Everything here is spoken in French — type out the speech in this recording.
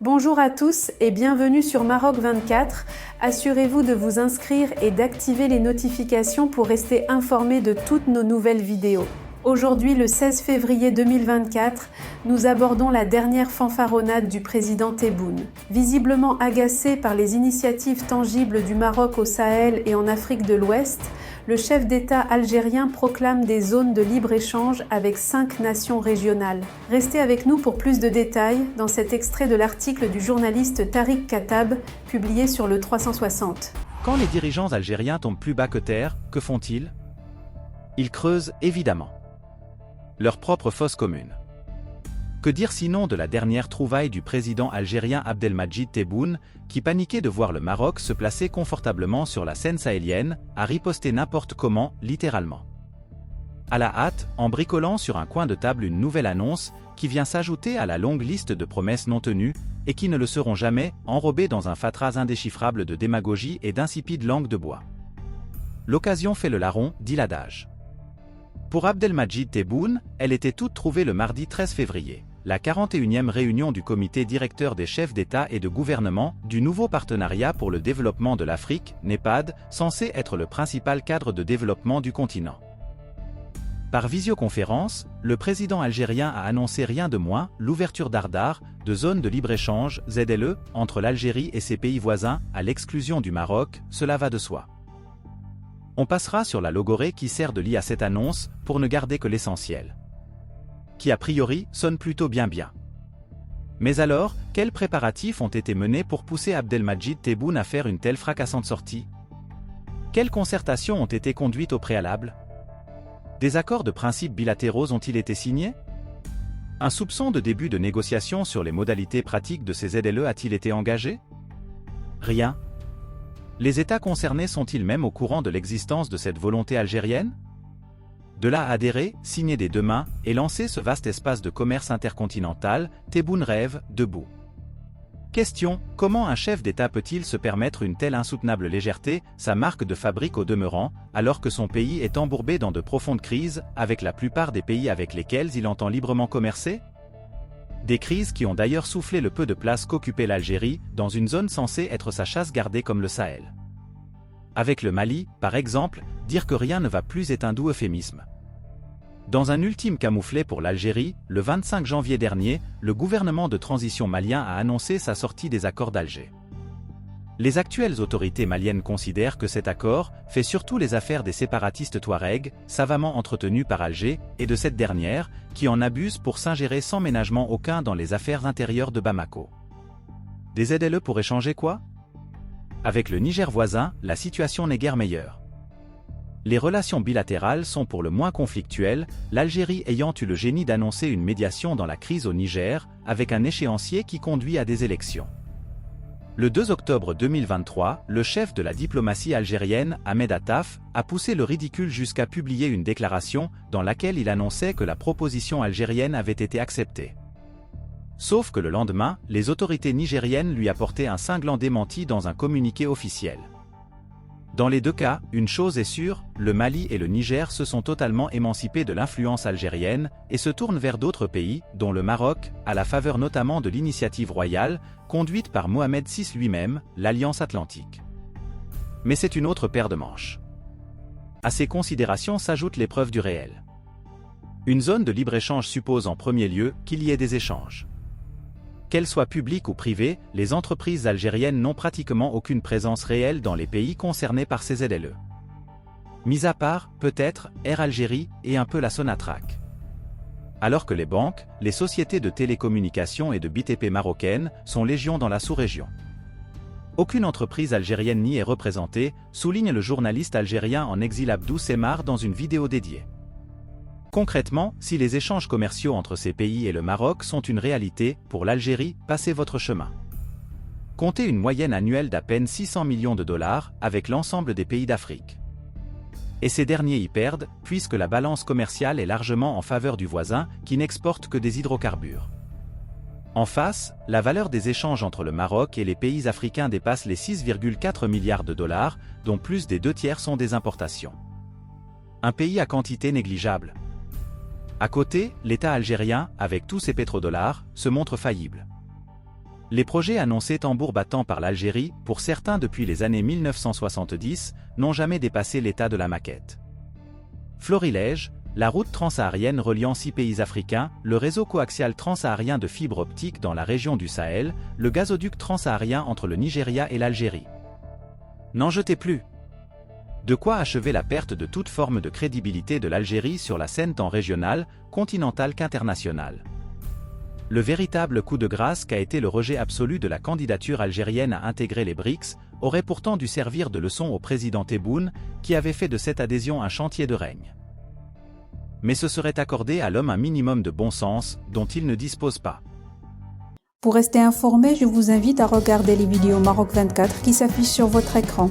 Bonjour à tous et bienvenue sur Maroc 24. Assurez-vous de vous inscrire et d'activer les notifications pour rester informé de toutes nos nouvelles vidéos. Aujourd'hui, le 16 février 2024, nous abordons la dernière fanfaronnade du président Tebboune. Visiblement agacé par les initiatives tangibles du Maroc au Sahel et en Afrique de l'Ouest, le chef d'État algérien proclame des zones de libre-échange avec 5 nations régionales. Restez avec nous pour plus de détails dans cet extrait de l'article du journaliste Tariq Katab, publié sur le 360. Quand les dirigeants algériens tombent plus bas que terre, que font-ils? Ils creusent, évidemment, leur propre fosse commune. Que dire sinon de la dernière trouvaille du président algérien Abdelmadjid Tebboune, qui paniquait de voir le Maroc se placer confortablement sur la scène sahélienne, a riposté n'importe comment, littéralement. À la hâte, en bricolant sur un coin de table une nouvelle annonce, qui vient s'ajouter à la longue liste de promesses non tenues, et qui ne le seront jamais, enrobées dans un fatras indéchiffrable de démagogie et d'insipide langue de bois. L'occasion fait le larron, dit l'adage. Pour Abdelmadjid Tebboune, elle était toute trouvée le mardi 13 février. La 41e réunion du comité directeur des chefs d'État et de gouvernement du nouveau partenariat pour le développement de l'Afrique, NEPAD, censé être le principal cadre de développement du continent. Par visioconférence, le président algérien a annoncé rien de moins, l'ouverture d'Ardar, de zones de libre-échange, ZLE, entre l'Algérie et ses pays voisins, à l'exclusion du Maroc, cela va de soi. On passera sur la logorée qui sert de lit à cette annonce, pour ne garder que l'essentiel. Qui a priori, sonne plutôt bien. Mais alors, quels préparatifs ont été menés pour pousser Abdelmadjid Tebboune à faire une telle fracassante sortie? Quelles concertations ont été conduites au préalable? Des accords de principe bilatéraux ont-ils été signés? Un soupçon de début de négociation sur les modalités pratiques de ces ZLE a-t-il été engagé? Rien. Les États concernés sont-ils même au courant de l'existence de cette volonté algérienne? De là à adhérer, signer des deux mains et lancer ce vaste espace de commerce intercontinental, Tebboune rêve, debout. Question, comment un chef d'État peut-il se permettre une telle insoutenable légèreté, sa marque de fabrique au demeurant, alors que son pays est embourbé dans de profondes crises, avec la plupart des pays avec lesquels il entend librement commercer? Des crises qui ont d'ailleurs soufflé le peu de place qu'occupait l'Algérie, dans une zone censée être sa chasse gardée comme le Sahel. Avec le Mali, par exemple, dire que rien ne va plus est un doux euphémisme. Dans un ultime camouflet pour l'Algérie, le 25 janvier dernier, le gouvernement de transition malien a annoncé sa sortie des accords d'Alger. Les actuelles autorités maliennes considèrent que cet accord fait surtout les affaires des séparatistes touaregs, savamment entretenus par Alger, et de cette dernière, qui en abuse pour s'ingérer sans ménagement aucun dans les affaires intérieures de Bamako. Des ZLE pour échanger quoi? Avec le Niger voisin, la situation n'est guère meilleure. Les relations bilatérales sont pour le moins conflictuelles, l'Algérie ayant eu le génie d'annoncer une médiation dans la crise au Niger, avec un échéancier qui conduit à des élections. Le 2 octobre 2023, le chef de la diplomatie algérienne, Ahmed Attaf, a poussé le ridicule jusqu'à publier une déclaration dans laquelle il annonçait que la proposition algérienne avait été acceptée. Sauf que le lendemain, les autorités nigériennes lui apportaient un cinglant démenti dans un communiqué officiel. Dans les deux cas, une chose est sûre, le Mali et le Niger se sont totalement émancipés de l'influence algérienne et se tournent vers d'autres pays, dont le Maroc, à la faveur notamment de l'initiative royale, conduite par Mohamed VI lui-même, l'Alliance Atlantique. Mais c'est une autre paire de manches. À ces considérations s'ajoute l'épreuve du réel. Une zone de libre-échange suppose en premier lieu qu'il y ait des échanges. Qu'elles soient publiques ou privées, les entreprises algériennes n'ont pratiquement aucune présence réelle dans les pays concernés par ces ZLE. Mis à part, peut-être, Air Algérie et un peu la Sonatrach. Alors que les banques, les sociétés de télécommunications et de BTP marocaines sont légion dans la sous-région. Aucune entreprise algérienne n'y est représentée, souligne le journaliste algérien en exil Abdou Semmar dans une vidéo dédiée. Concrètement, si les échanges commerciaux entre ces pays et le Maroc sont une réalité, pour l'Algérie, passez votre chemin. Comptez une moyenne annuelle d'à peine 600 millions de dollars avec l'ensemble des pays d'Afrique. Et ces derniers y perdent, puisque la balance commerciale est largement en faveur du voisin, qui n'exporte que des hydrocarbures. En face, la valeur des échanges entre le Maroc et les pays africains dépasse les 6,4 milliards de dollars, dont plus des 2/3 sont des importations. Un pays à quantité négligeable. À côté, l'État algérien, avec tous ses pétrodollars, se montre faillible. Les projets annoncés tambour battant par l'Algérie, pour certains depuis les années 1970, n'ont jamais dépassé l'état de la maquette. Florilège, la route transsaharienne reliant 6 pays africains, le réseau coaxial transsaharien de fibres optiques dans la région du Sahel, le gazoduc transsaharien entre le Nigeria et l'Algérie. N'en jetez plus! De quoi achever la perte de toute forme de crédibilité de l'Algérie sur la scène tant régionale, continentale qu'internationale. Le véritable coup de grâce qu'a été le rejet absolu de la candidature algérienne à intégrer les BRICS, aurait pourtant dû servir de leçon au président Tebboune, qui avait fait de cette adhésion un chantier de règne. Mais ce serait accorder à l'homme un minimum de bon sens, dont il ne dispose pas. Pour rester informé, je vous invite à regarder les vidéos Maroc 24 qui s'affichent sur votre écran.